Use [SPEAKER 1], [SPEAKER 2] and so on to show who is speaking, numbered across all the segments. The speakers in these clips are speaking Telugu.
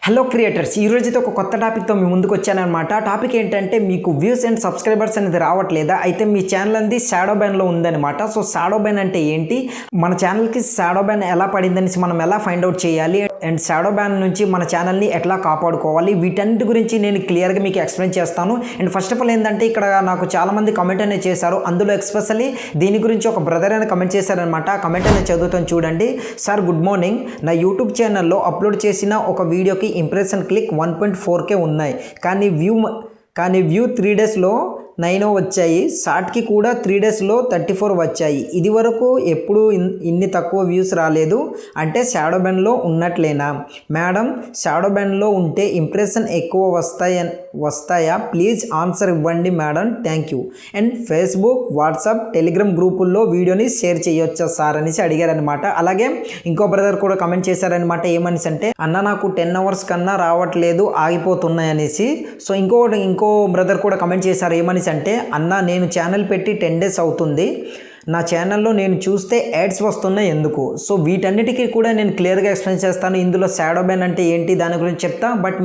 [SPEAKER 1] హలో క్రియేటర్స్, ఈ రోజైతే ఒక కొత్త టాపిక్తో మీ ముందుకు వచ్చానమాట. టాపిక్ ఏంటంటే మీకు వ్యూస్ అండ్ సబ్స్క్రైబర్స్ అనేది రావట్లేదా? అయితే మీ ఛానల్ అనేది షాడో బ్యాన్లో ఉందన్నమాట. సో షాడో బ్యాన్ అంటే ఏంటి, మన ఛానల్కి షాడో బ్యాన్ ఎలా పడిందనేసి మనం ఎలా ఫైండ్ అవుట్ చేయాలి అండ్ షాడో బ్యాన్ నుంచి మన ఛానల్ని ఎట్లా కాపాడుకోవాలి, వీటన్నిటి గురించి నేను క్లియర్గా మీకు ఎక్స్ప్లెయిన్ చేస్తాను. అండ్ ఫస్ట్ ఆఫ్ ఆల్ ఏంటంటే ఇక్కడ నాకు చాలామంది కమెంట్ అనేది చేశారు. అందులో ఎస్పెషల్లీ దీని గురించి ఒక బ్రదర్ అనేది కమెంట్ చేశారనమాట. ఆ కమెంట్ అనేది చదువుతాను చూడండి. సార్ గుడ్ మార్నింగ్, నా యూట్యూబ్ ఛానల్లో అప్లోడ్ చేసిన ఒక వీడియోకి ఇంప్రెషన్ క్లిక్ 1.4K ఉన్నాయి, కానీ వ్యూ 3 డేస్లో 9 వచ్చాయి. షార్ట్కి కూడా 3 డేస్లో 34 వచ్చాయి. ఇది వరకు ఎప్పుడు ఇన్ని తక్కువ వ్యూస్ రాలేదు. అంటే షాడో బ్యాన్లో ఉన్నట్లేనా మేడం? షాడో బ్యాన్లో ఉంటే ఇంప్రెషన్ ఎక్కువ వస్తాయా? ప్లీజ్ ఆన్సర్ ఇవ్వండి madam, thank you. And Facebook, WhatsApp, Telegram గ్రూపుల్లో వీడియోని షేర్ చేయొచ్చా సార్ అనేసి అడిగారనమాట. అలాగే ఇంకో బ్రదర్ కూడా కమెంట్ చేశారనమాట. ఏమనేసి అంటే, అన్న నాకు 10 అవర్స్ కన్నా రావట్లేదు, ఆగిపోతున్నాయి అనేసి. సో ఇంకో బ్రదర్ కూడా కమెంట్ చేశారు. ఏమనేసి అంటే, అన్న నేను ఛానల్ పెట్టి 10 డేస్ అవుతుంది, నా ఛానల్లో నేను చూస్తే యాడ్స్ వస్తున్నాయి ఎందుకు? సో వీటన్నిటికీ కూడా నేను క్లియర్గా ఎక్స్ప్లెయిన్ చేస్తాను. ఇందులో షాడో బ్యాన్ అంటే ఏంటి దాని గురించి చెప్తా. బట్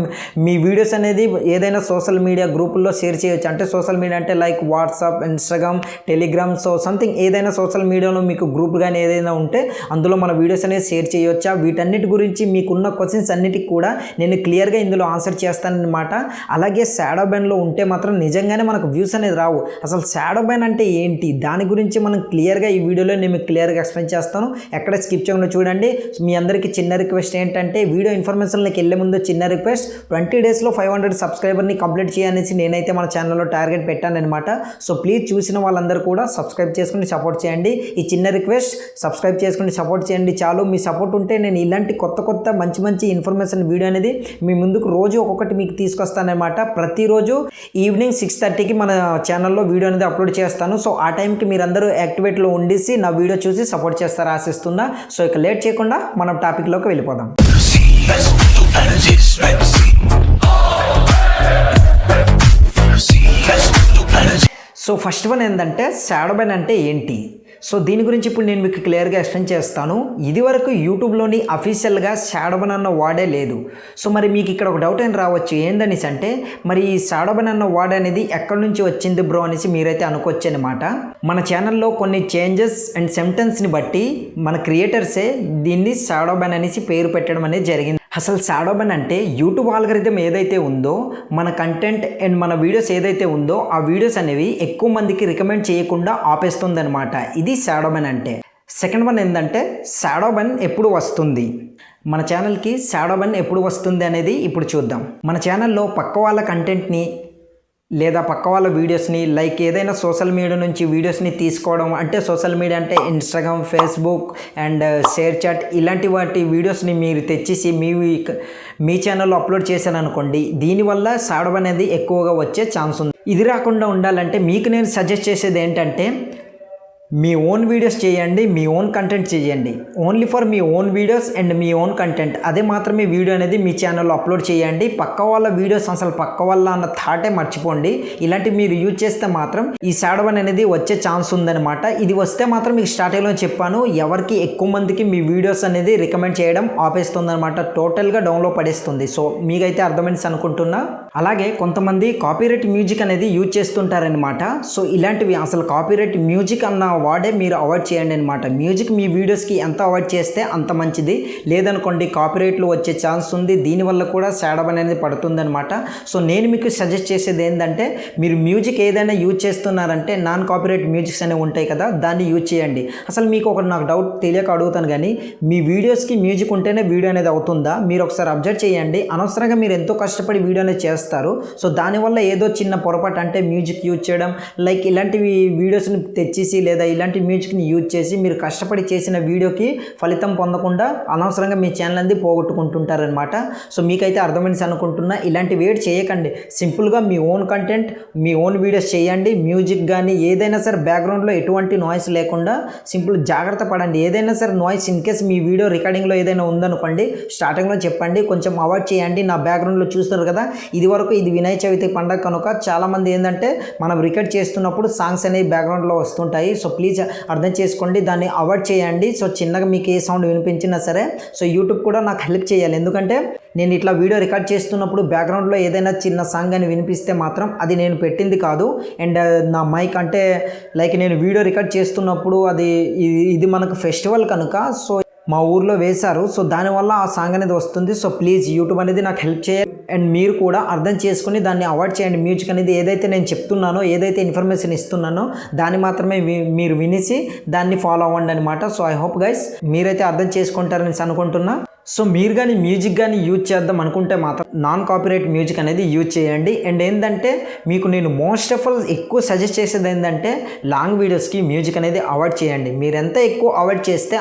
[SPEAKER 1] మీ వీడియోస్ అనేది ఏదైనా సోషల్ మీడియా గ్రూపుల్లో షేర్ చేయొచ్చు. అంటే సోషల్ మీడియా అంటే like WhatsApp, Instagram, Telegram, so something ఏదైనా సోషల్ మీడియాలో మీకు గ్రూప్ కానీ ఏదైనా ఉంటే అందులో మన వీడియోస్ అనేది షేర్ చేయొచ్చా? వీటన్నిటి గురించి మీకున్న క్వశ్చన్స్ అన్నిటికి కూడా నేను క్లియర్గా ఇందులో ఆన్సర్ చేస్తానన్నమాట. అలాగే షాడో బ్యాన్లో ఉంటే మాత్రం నిజంగానే మనకు వ్యూస్ అనేది రావు. అసలు షాడో బ్యాన్ అంటే ఏంటి దాని గురించి మనం క్లియర్గా ఈ వీడియోలో నేను క్లియర్గా ఎక్స్ప్లెయిన్ చేస్తాను. ఎక్కడ స్కిప్ చేయకుండా చూడండి. మీ అందరికీ చిన్న రిక్వెస్ట్ ఏంటంటే, వీడియో ఇన్ఫర్మేషన్లోకి వెళ్ళే ముందు చిన్న రిక్వెస్ట్, 20 డేస్లో 500 సబ్స్క్రైబర్ని కంప్లీట్ చేయాలనేసి నేనైతే మన ఛానల్లో టార్గెట్ పెట్టానన్నమాట. సో ప్లీజ్ చూసిన వాళ్ళందరూ కూడా సబ్స్క్రైబ్ చేసుకుని సపోర్ట్ చేయండి. ఈ చిన్న రిక్వెస్ట్, సబ్స్క్రైబ్ చేసుకుని సపోర్ట్ చేయండి చాలు. మీ సపోర్ట్ ఉంటే నేను ఇలాంటి కొత్త మంచి ఇన్ఫర్మేషన్ వీడియో అనేది మీ ముందుకు రోజు ఒక్కొక్కటి మీకు తీసుకొస్తానన్నమాట. ప్రతిరోజు ఈవినింగ్ 6:30కి మన ఛానల్లో వీడియో అనేది అప్లోడ్ చేస్తాను. సో ఆ టైంకి మీరందరూ యాక్టివేట్లో ఉండేసి నా వీడియో చూసి సపోర్ట్ చేస్తారా ఆశిస్తున్నా. సో ఇక లేట్ చేయకుండా మనం టాపిక్లోకి వెళ్ళిపోదాం. సో ఫస్ట్ వన్ ఏంటంటే, షాడో బ్యాన్ అంటే ఏంటి? సో దీని గురించి ఇప్పుడు నేను మీకు క్లియర్గా ఎక్స్ప్లెయిన్ చేస్తాను. ఇదివరకు యూట్యూబ్లోని అఫీషియల్గా షాడో బ్యాన్ అన్న వాడే లేదు. సో మరి మీకు ఇక్కడ ఒక డౌట్ అని రావచ్చు, ఏందనేసి అంటే, మరి ఈ షాడో బ్యాన్ అన్న వాడ్ అనేది ఎక్కడి నుంచి వచ్చింది బ్రో అనేసి మీరైతే అనుకోవచ్చు అనమాట. మన ఛానల్లో కొన్ని చేంజెస్ అండ్ సెంటెన్స్ని బట్టి మన క్రియేటర్సే దీన్ని షాడో బ్యాన్ అనేసి పేరు పెట్టడం అనేది జరిగింది. అసలు షాడో బ్యాన్ అంటే యూట్యూబ్ ఆల్గరిథం ఏదైతే ఉందో, మన కంటెంట్ అండ్ మన వీడియోస్ ఏదైతే ఉందో ఆ వీడియోస్ అనేవి ఎక్కువ మందికి రికమెండ్ చేయకుండా ఆపేస్తుంది అనమాట. ఇది షాడో బ్యాన్ అంటే. సెకండ్ వన్ ఏంటంటే, షాడో బ్యాన్ ఎప్పుడు వస్తుంది? మన ఛానల్కి షాడో బ్యాన్ ఎప్పుడు వస్తుంది అనేది ఇప్పుడు చూద్దాం. మన ఛానల్లో పక్క వాళ్ళ కంటెంట్ని లేదా పక్క వాళ్ళ వీడియోస్ని, లైక్ ఏదైనా సోషల్ మీడియా నుంచి వీడియోస్ని తీసుకోవడం, అంటే సోషల్ మీడియా అంటే Instagram, Facebook and ShareChat, ఇలాంటి వాటి వీడియోస్ని మీరు తెచ్చేసి మీ ఛానల్లో అప్లోడ్ చేశాను అనుకోండి, దీనివల్ల షాడో బ్యాన్ అనేది ఎక్కువగా వచ్చే ఛాన్స్ ఉంది. ఇది రాకుండా ఉండాలంటే మీకు నేను సజెస్ట్ చేసేది ఏంటంటే, మీ ఓన్ వీడియోస్ చేయండి, మీ ఓన్ కంటెంట్ చేయండి. Only for me own videos and me own content, అదే మాత్రమే వీడియో అనేది మీ ఛానల్లో అప్లోడ్ చేయండి. పక్క వాళ్ళ వీడియోస్ అసలు పక్క వాళ్ళ అన్న థాటే మర్చిపోండి. ఇలాంటివి మీరు యూజ్ చేస్తే మాత్రం ఈ షాడో బ్యాన్ అనేది వచ్చే ఛాన్స్ ఉందన్నమాట. ఇది వస్తే మాత్రం మీకు స్టార్టింగ్లో చెప్పాను, ఎవరికి ఎక్కువ మందికి మీ వీడియోస్ అనేది రికమెండ్ చేయడం ఆపేస్తుంది అనమాట. టోటల్గా డౌన్లో పడేస్తుంది. సో మీకైతే అర్థమైంది అనుకుంటున్నా. అలాగే కొంతమంది కాపీరైట్ మ్యూజిక్ అనేది యూజ్ చేస్తుంటారనమాట. సో ఇలాంటివి అసలు కాపీరైట్ మ్యూజిక్ అన్న వాడే మీరు అవాయిడ్ చేయండి అనమాట. మ్యూజిక్ మీ వీడియోస్కి ఎంత అవాయిడ్ చేస్తే అంత మంచిది. లేదనుకోండి కాపీరైట్లు వచ్చే ఛాన్స్ ఉంది. దీనివల్ల కూడా షాడో బ్యాన్ అనేది పడుతుంది అనమాట. సో నేను మీకు సజెస్ట్ చేసేది ఏంటంటే, మీరు మ్యూజిక్ ఏదైనా యూజ్ చేస్తున్నారంటే నాన్ కాపీరైట్ మ్యూజిక్స్ అనేవి ఉంటాయి కదా, దాన్ని యూజ్ చేయండి. అసలు మీకు ఒక నాకు డౌట్ తెలియక అడుగుతాను కానీ, మీ వీడియోస్కి మ్యూజిక్ ఉంటేనే వీడియో అనేది అవుతుందా? మీరు ఒకసారి అబ్జర్వ్ చేయండి. అనవసరంగా మీరు ఎంతో కష్టపడి వీడియో అనేది చేస్తారు. సో దానివల్ల ఏదో చిన్న పొరపాటు, అంటే మ్యూజిక్ యూజ్ చేయడం, లైక్ ఇలాంటివి వీడియోస్ని తెచ్చేసి లేదా ఇలాంటి మ్యూజిక్ని యూజ్ చేసి మీరు కష్టపడి చేసిన వీడియోకి ఫలితం పొందకుండా అనవసరంగా మీ ఛానల్ అనేది పోగొట్టుకుంటుంటారనమాట. సో మీకైతే అర్థమైంది అనుకుంటున్నా. ఇలాంటి వేట్ చేయకండి. సింపుల్గా మీ ఓన్ కంటెంట్, మీ ఓన్ వీడియోస్ చేయండి. మ్యూజిక్ కానీ ఏదైనా సరే బ్యాక్గ్రౌండ్లో ఎటువంటి నాయిస్ లేకుండా సింపుల్ జాగ్రత్త పడండి. ఏదైనా సరే నాయిస్ ఇన్ కేస్ మీ వీడియో రికార్డింగ్లో ఏదైనా ఉందనుకోండి, స్టార్టింగ్లో చెప్పండి, కొంచెం అవాయిడ్ చేయండి. నా బ్యాక్గ్రౌండ్లో చూస్తున్నారు కదా, ఇది వరకు ఇది వినాయక చవితి పండుగ కనుక చాలామంది ఏంటంటే మనం రికార్డ్ చేస్తున్నప్పుడు సాంగ్స్ అనేవి బ్యాక్గ్రౌండ్లో వస్తుంటాయి. సో ప్లీజ్ అర్థం చేసుకోండి, దాన్ని అవాయిడ్ చేయండి. సో చిన్నగా మీకు ఏ సౌండ్ వినిపించినా సరే సో యూట్యూబ్ కూడా నాకు హెల్ప్ చేయాలి. ఎందుకంటే నేను ఇట్లా వీడియో రికార్డ్ చేస్తున్నప్పుడు బ్యాక్గ్రౌండ్లో ఏదైనా చిన్న సాంగ్ అని వినిపిస్తే మాత్రం అది నేను పెట్టింది కాదు. అండ్ నా మైక్ అంటే లైక్ నేను వీడియో రికార్డ్ చేస్తున్నప్పుడు ఇది మనకు ఫెస్టివల్ కనుక సో మా ఊర్లో వేశారు. సో దానివల్ల ఆ సాంగ్ అనేది వస్తుంది. సో ప్లీజ్ యూట్యూబ్ అనేది నాకు హెల్ప్ చేయాలి. అండ్ మీరు కూడా అర్థం చేసుకుని దాన్ని అవాయిడ్ చేయండి. మ్యూజిక్ అనేది ఏదైతే నేను చెప్తున్నానో, ఏదైతే ఇన్ఫర్మేషన్ ఇస్తున్నానో దాన్ని మాత్రమే మీరు వినేసి దాన్ని ఫాలో అవ్వండి అనమాట. సో ఐ హోప్ గైస్ మీరైతే అర్థం చేసుకుంటారని అనుకుంటున్నా. సో మీరు కానీ మ్యూజిక్ కానీ యూజ్ చేద్దాం అనుకుంటే మాత్రం నాన్ కాపీరైట్ మ్యూజిక్ అనేది యూజ్ చేయండి. అండ్ ఏంటంటే మీకు నేను మోస్ట్ ఆఫ్ ఆల్ ఎక్కువ సజెస్ట్ చేసేది ఏంటంటే లాంగ్ వీడియోస్కి మ్యూజిక్ అనేది అవాయిడ్ చేయండి. మీరు ఎంత ఎక్కువ అవాయిడ్ చేస్తే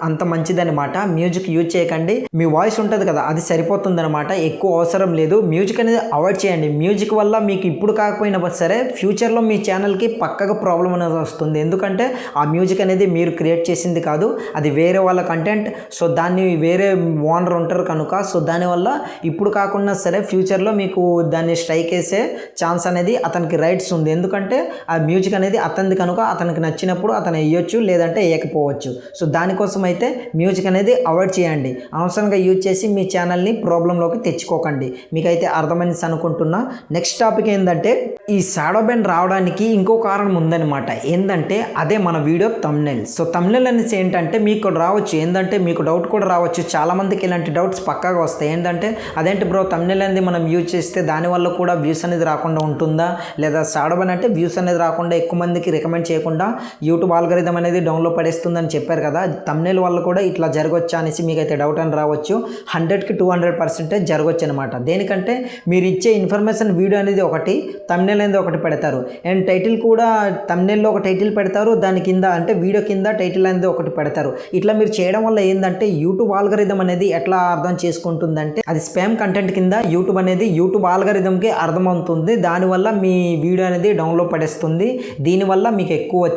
[SPEAKER 1] అంత మంచిదనమాట. మ్యూజిక్ యూజ్ చేయకండి. మీ వాయిస్ ఉంటుంది కదా, అది సరిపోతుందనమాట. ఎక్కువ అవసరం లేదు. మ్యూజిక్ అనేది అవాయిడ్ చేయండి. మ్యూజిక్ వల్ల మీకు ఇప్పుడు కాకపోయినా సరే ఫ్యూచర్లో మీ ఛానల్కి పక్కగా ప్రాబ్లం అనేది వస్తుంది. ఎందుకంటే ఆ మ్యూజిక్ అనేది మీరు క్రియేట్ చేసింది కాదు, అది వేరే వాళ్ళ కంటెంట్. సో దాన్ని వేరే ఓనర్ ఉంటారు కనుక సో దానివల్ల ఇప్పుడు కాకుండా సరే ఫ్యూచర్లో మీకు దాన్ని స్ట్రైక్ వేసే ఛాన్స్ అనేది అతనికి రైట్స్ ఉంది. ఎందుకంటే ఆ మ్యూజిక్ అనేది అతనిది కనుక అతనికి నచ్చినప్పుడు అతను వేయొచ్చు, లేదంటే వేయకపోవచ్చు. సో దానికోసం అయితే మ్యూజిక్ అనేది అవాయిడ్ చేయండి. అనవసరంగా యూజ్ చేసి మీ ఛానల్ని ప్రాబ్లంలోకి తెచ్చుకోకండి. మీకైతే అర్థమైంది అనుకుంటున్నా. నెక్స్ట్ టాపిక్ ఏంటంటే ఈ షాడో బ్యాన్ రావడానికి ఇంకో కారణం ఉందన్నమాట. ఏంటంటే అదే మన వీడియో థంబ్నెయిల్. సో థంబ్నెయిల్ అనేసి ఏంటంటే మీకు రావచ్చు, ఏంటంటే మీకు డౌట్ కూడా రావచ్చు. చాలామందికి ఇలాంటి డౌట్స్ పక్కాగా వస్తాయి. ఏంటంటే అదేంటి బ్రో థంబ్నెయిల్ అనేది మనం యూజ్ చేస్తే దానివల్ల కూడా వ్యూస్ అనేది రాకుండా ఉంటుందా, లేదా షాడో బ్యాన్ అంటే వ్యూస్ అనేది రాకుండా ఎక్కువ మందికి రికమెండ్ చేయకుండా యూట్యూబ్ ఆల్గరిథం అనేది డౌన్లో పడేస్తుందని చెప్పారు కదా, థంబ్నెయిల్ వల్ల కూడా ఇట్లా జరగొచ్చా అనేసి మీకైతే డౌట్ అని రావచ్చు. 100కి 200% జరగవచ్చు అనమాట. దేనికంటే మీరు ఇచ్చే ఇన్ఫర్మేషన్ వీడియో అనేది ఒకటి, థంబ్నెయిల్ అనేది ఒకటి పెడతారు. అండ్ టైటిల్ కూడా థంబ్నెయిల్లో ఒక టైటిల్ పెడతారు, దాని కింద అంటే వీడియో కింద టైటిల్ అనేది ఒకటి పెడతారు. ఇట్లా మీరు చేయడం వల్ల ఏంటంటే యూట్యూబ్ ఆల్గరిథం అనేది ఎట్లా అర్థం చేసుకుంటుందంటే అది స్పామ్ కంటెంట్ కింద యూట్యూబ్ ఆల్గరిథంకి అర్థమవుతుంది. దానివల్ల మీ వీడియో అనేది డౌన్లో పడేస్తుంది. దీనివల్ల మీకు ఎక్కువ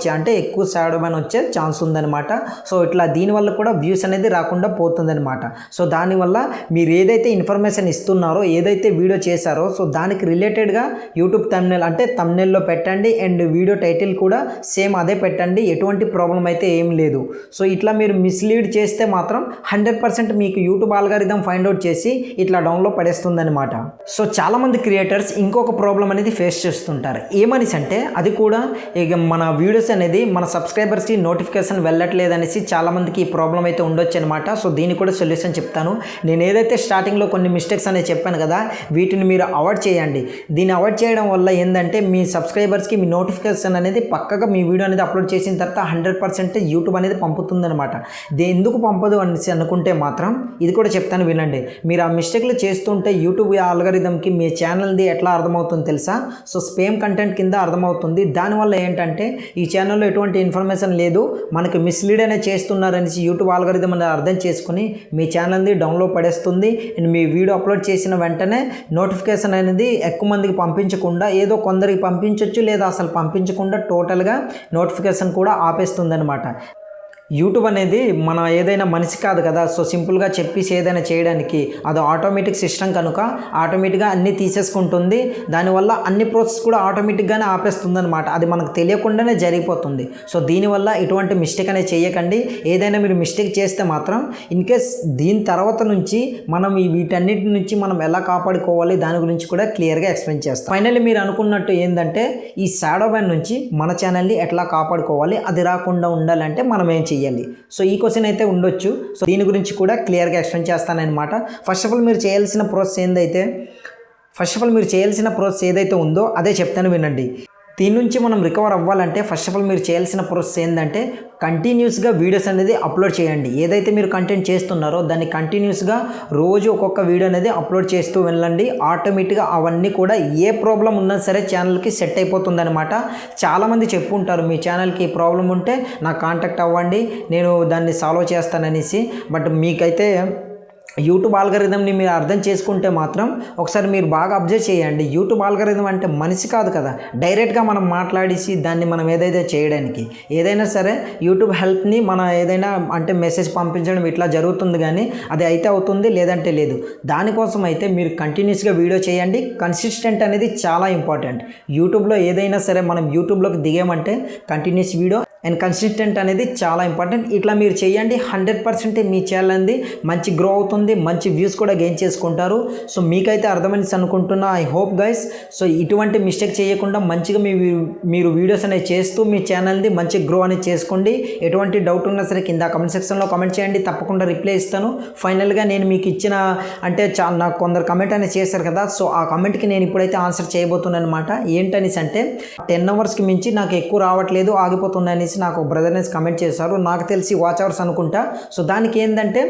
[SPEAKER 1] షాడో బ్యాన్ వచ్చే ఛాన్స్ ఉందన్నమాట. సో ఇట్లా దీనివల్ల కూడా వ్యూస్ అనేది రాకుండా పోతుందన్నమాట. సో దానివల్ల మీరు ఏదైతే ఇన్ఫర్మేషన్ ఇస్తున్నారో, ఏదైతే వీడియో చేశారో సో దానికి రిలేటెడ్గా యూట్యూబ్ థంబ్నెయిల్ అంటే థంబ్నెయిల్లో పెట్టండి. అండ్ వీడియో టైటిల్ కూడా సేమ్ అదే పెట్టండి. ఎటువంటి ప్రాబ్లం అయితే ఏం లేదు. సో ఇట్లా మీరు మిస్లీడ్ చేస్తే మాత్రం 100% మీకు యూట్యూబ్ ఆల్గరిథం ఫైండ్ అవుట్ చేసి ఇట్లా డౌన్లో పడేస్తుందన్నమాట. సో చాలామంది క్రియేటర్స్ ఇంకొక ప్రాబ్లం అనేది ఫేస్ చేస్తుంటారు. ఏమనిసి అంటే అది కూడా ఇక మన వీడియోస్ అనేది మన సబ్స్క్రైబర్స్కి నోటిఫికేషన్ వెళ్ళట్లేదు అనేసి చాలామందికి ఈ ప్రాబ్లం అయితే ఉండొచ్చు అనమాట. సో దీనికి కూడా సొల్యూషన్ చెప్తాను. నేను ఏదైతే స్టార్టింగ్లో కొన్ని మిస్టేక్స్ అనేది చెప్పాను కదా, వీటిని మీరు అవాయిడ్ చేయండి. దీన్ని అవాయిడ్ చేయడం వల్ల ఏంటంటే మీ సబ్స్క్రైబర్స్కి మీ నోటిఫికేషన్ అనేది పక్కగా మీ వీడియో అనేది అప్లోడ్ చేసిన తర్వాత 100% యూట్యూబ్ అనేది పంపుతుందన్నమాట. ఎందుకు పంపదు అనేసి అనుకుంటే మాత్రం ఇది కూడా చెప్తాను వినండి. మీరు ఆ మిస్టేక్లు చేస్తుంటే యూట్యూబ్ ఆల్గరిథంకి మీ ఛానల్ది ఎట్లా అర్థమవుతుంది తెలుసా? సో స్పామ్ కంటెంట్ కింద అర్థమవుతుంది. దానివల్ల ఏంటంటే ఈ ఛానల్లో ఎటువంటి ఇన్ఫర్మేషన్ లేదు, మనకి మిస్లీడ్ అనేది చేస్తున్నారనేసి యూట్యూబ్ ఆల్గరిథం అనేది అర్థం చేసుకుని మీ ఛానల్ది డౌన్లో పడేస్తుంది. అండ్ మీ వీడియో అప్లోడ్ చేసిన వెంటనే నోటిఫికేషన్ అనేది ఎక్కువ మందికి పంపించకుండా ఏదో కొందరికి పంపించవచ్చు, లేదా అసలు పంపించకుండా టోటల్గా నోటిఫికేషన్ కూడా ఆపేస్తుంది అనమాట. యూట్యూబ్ అనేది మన ఏదైనా మనిషి కాదు కదా. సో సింపుల్గా చెప్పేసి ఏదైనా చేయడానికి అది ఆటోమేటిక్ సిస్టమ్ కనుక ఆటోమేటిక్గా అన్నీ తీసేసుకుంటుంది. దానివల్ల అన్ని ప్రాసెస్ కూడా ఆటోమేటిక్గానే ఆపేస్తుంది అనమాట. అది మనకు తెలియకుండానే జరిగిపోతుంది. సో దీనివల్ల ఎటువంటి మిస్టేక్ అనేది చేయకండి. ఏదైనా మీరు మిస్టేక్ చేస్తే మాత్రం ఇన్ కేస్ దీని తర్వాత నుంచి మనం వీటన్నిటి నుంచి మనం ఎలా కాపాడుకోవాలి దాని గురించి కూడా క్లియర్గా ఎక్స్ప్లెయిన్ చేస్తాం. ఫైనల్లీ మీరు అనుకున్నట్టు ఏంటంటే ఈ షాడో బ్యాన్ నుంచి మన ఛానల్ని ఎట్లా కాపాడుకోవాలి, అది రాకుండా ఉండాలంటే మనం ఏం చేయాలి. సో ఈ క్వశ్చన్ అయితే ఉండొచ్చు. సో దీని గురించి కూడా క్లియర్గా ఎక్స్ప్లెయిన్ చేస్తానన్నమాట. ఫస్ట్ ఆఫ్ ఆల్ మీరు చేయాల్సిన ప్రాసెస్ ఏదైతే ఉందో అదే చెప్తాను వినండి. దీని నుంచి మనం రికవర్ అవ్వాలంటే ఫస్ట్ ఆఫ్ ఆల్ మీరు చేయాల్సిన ప్రాసెస్ ఏంటంటే కంటిన్యూస్గా వీడియోస్ అనేది అప్లోడ్ చేయండి. ఏదైతే మీరు కంటెంట్ చేస్తున్నారో దాన్ని కంటిన్యూస్గా రోజు ఒక్కొక్క వీడియో అనేది అప్లోడ్ చేస్తూ వెళ్ళండి. ఆటోమేటిక్గా అవన్నీ కూడా ఏ ప్రాబ్లం ఉన్నా సరే ఛానల్కి సెట్ అయిపోతుంది అనమాట. చాలామంది చెప్పుంటారు మీ ఛానల్కి ప్రాబ్లం ఉంటే నాకు కాంటాక్ట్ అవ్వండి, నేను దాన్ని సాల్వ్ చేస్తాననేసి. బట్ మీకైతే యూట్యూబ్ ఆల్గరిథంని మీరు అర్థం చేసుకుంటే మాత్రం ఒకసారి మీరు బాగా అబ్జర్వ్ చేయండి. యూట్యూబ్ ఆల్గరిథం అంటే మనిషి కాదు కదా, డైరెక్ట్గా మనం మాట్లాడేసి దాన్ని మనం ఏదైతే చేయడానికి ఏదైనా సరే యూట్యూబ్ హెల్ప్ని మన ఏదైనా అంటే మెసేజ్ పంపించడం ఇట్లా జరుగుతుంది, కానీ అది అయితే అవుతుంది లేదంటే లేదు. దానికోసం అయితే మీరు కంటిన్యూస్గా వీడియో చేయండి. కన్సిస్టెంట్ అనేది చాలా ఇంపార్టెంట్. యూట్యూబ్లో ఏదైనా సరే మనం యూట్యూబ్లోకి దిగామంటే కంటిన్యూస్ వీడియో అండ్ కన్సిస్టెంట్ అనేది చాలా ఇంపార్టెంట్. ఇట్లా మీరు చేయండి, 100% మీ ఛానల్ అనేది మంచి గ్రో అవుతుంది, మంచి వ్యూస్ కూడా గెయిన్ చేసుకుంటారు. సో మీకైతే అర్థమైంది అనుకుంటున్నా. I hope guys. సో ఇటువంటి మిస్టేక్ చేయకుండా మంచిగా మీరు వీడియోస్ అనేవి చేస్తూ మీ ఛానల్ది మంచి గ్రో అనేది చేసుకోండి. ఎటువంటి డౌట్ ఉన్నా సరే కింద కమెంట్ సెక్షన్లో కమెంట్ చేయండి, తప్పకుండా రిప్లై ఇస్తాను. ఫైనల్గా నేను మీకు ఇచ్చిన అంటే నాకు కొందరు కమెంట్ అనేది చేశారు కదా, సో ఆ కమెంట్కి నేను ఇప్పుడైతే ఆన్సర్ చేయబోతున్నాను అనమాట. ఏంటనేసి అంటే 10 అవర్స్కి మించి నాకు ఎక్కువ రావట్లేదు, ఆగిపోతున్నాయని నాకు బ్రదర్ అనేసి కమెంట్ చేశారు. నాకు తెలిసి వాచ్ అవర్స్ అనుకుంటా. సో దానికి ఏంటంటే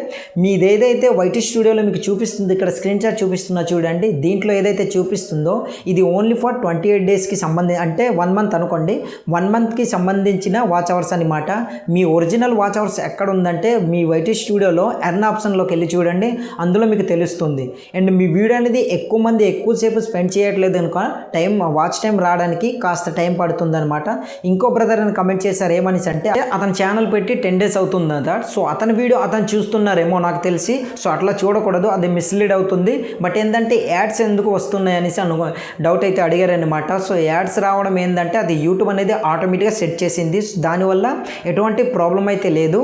[SPEAKER 1] మీది ఏదైతే వైటీ స్టూడియోలో మీకు చూపిస్తుంది, ఇక్కడ స్క్రీన్ షాట్ చూపిస్తున్నా చూడండి, దీంట్లో ఏదైతే చూపిస్తుందో ఇది ఓన్లీ ఫర్ 28 డేస్కి సంబంధించి, అంటే 1 మంత్ అనుకోండి, 1 మంత్కి సంబంధించిన వాచ్ అవర్స్ అనమాట. మీ ఒరిజినల్ వాచ్ అవర్స్ ఎక్కడ ఉందంటే మీ వైటీ స్టూడియోలో ఎర్న్ ఆప్షన్లోకి వెళ్ళి చూడండి, అందులో మీకు తెలుస్తుంది. అండ్ మీ వీడియో అనేది ఎక్కువసేపు స్పెండ్ చేయట్లేదు అనుకో, వాచ్ టైం రావడానికి కాస్త టైం పడుతుందన్నమాట. ఇంకో బ్రదర్ అని కమెంట్ చేశారు ఏమని అంటే అతని ఛానల్ పెట్టి 10 డేస్ అవుతుందట. సో అతని వీడియో అతను చూస్తున్నారేమో నాకు తెలిసి. సో అట్లా చూడకూడదు, అది మిస్లీడ్ అవుతుంది. బట్ ఏంటంటే యాడ్స్ ఎందుకు వస్తున్నాయి అనేసి డౌట్ అయితే అడిగారనమాట. సో యాడ్స్ రావడం ఏంటంటే అది యూట్యూబ్ అనేది ఆటోమేటిక్గా సెట్ చేసింది, దానివల్ల ఎటువంటి ప్రాబ్లం అయితే లేదు.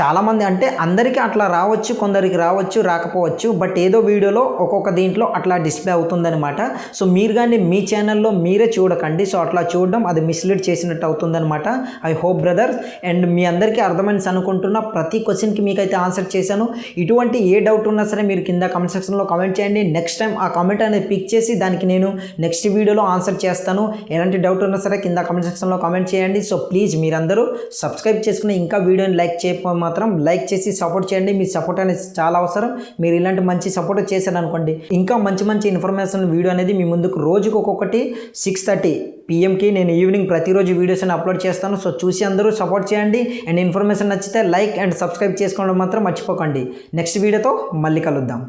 [SPEAKER 1] చాలామంది అంటే అందరికీ అట్లా రావచ్చు, కొందరికి రావచ్చు, రాకపోవచ్చు. బట్ ఏదో వీడియోలో ఒక్కొక్క దీంట్లో అట్లా డిస్ప్లే అవుతుందన్నమాట. సో మీరు కానీ మీ ఛానల్లో మీరే చూడకండి. సో అట్లా చూడడం అది మిస్లీడ్ చేసినట్టు అవుతుందన్నమాట. I hope brothers. అండ్ మీ అందరికీ అర్థమైంది అనుకుంటున్నా. ప్రతి క్వశ్చన్కి మీకైతే ఆన్సర్ చేశాను. ఇటువంటి ఏ డౌట్ ఉన్నా సరే మీరు కింద కమెంట్ సెక్షన్లో కమెంట్ చేయండి. నెక్స్ట్ టైం ఆ కమెంట్ అనేది పిక్ చేసి దానికి నేను నెక్స్ట్ వీడియోలో ఆన్సర్ చేస్తాను. ఎలాంటి డౌట్ ఉన్నా సరే కింద కమెంట్ సెక్షన్లో కమెంట్ చేయండి. సో ప్లీజ్ మీరందరూ సబ్స్క్రైబ్ చేసుకుని ఇంకా వీడియోని లైక్ చేయకపోతే మాత్రం లైక్ చేసి సపోర్ట్ చేయండి. మీ సపోర్ట్ అనేది చాలా అవసరం. మీరు ఇలాంటి మంచి సపోర్ట్ చేశారనుకోండి, ఇంకా మంచి ఇన్ఫర్మేషన్ వీడియో అనేది మీ ముందుకు రోజుకు ఒక్కొక్కటి 6:30 PM నేను ఈవినింగ్ ప్రతిరోజు వీడియోస్ అని అప్లోడ్ చేస్తాను. సో చూసి అందరూ సపోర్ట్ చేయండి. అండ్ ఇన్ఫర్మేషన్ నచ్చితే లైక్ అండ్ సబ్స్క్రైబ్ చేసుకోవడం మాత్రం మర్చిపోకండి. నెక్స్ట్ వీడియోతో మళ్ళీ కలుద్దాం.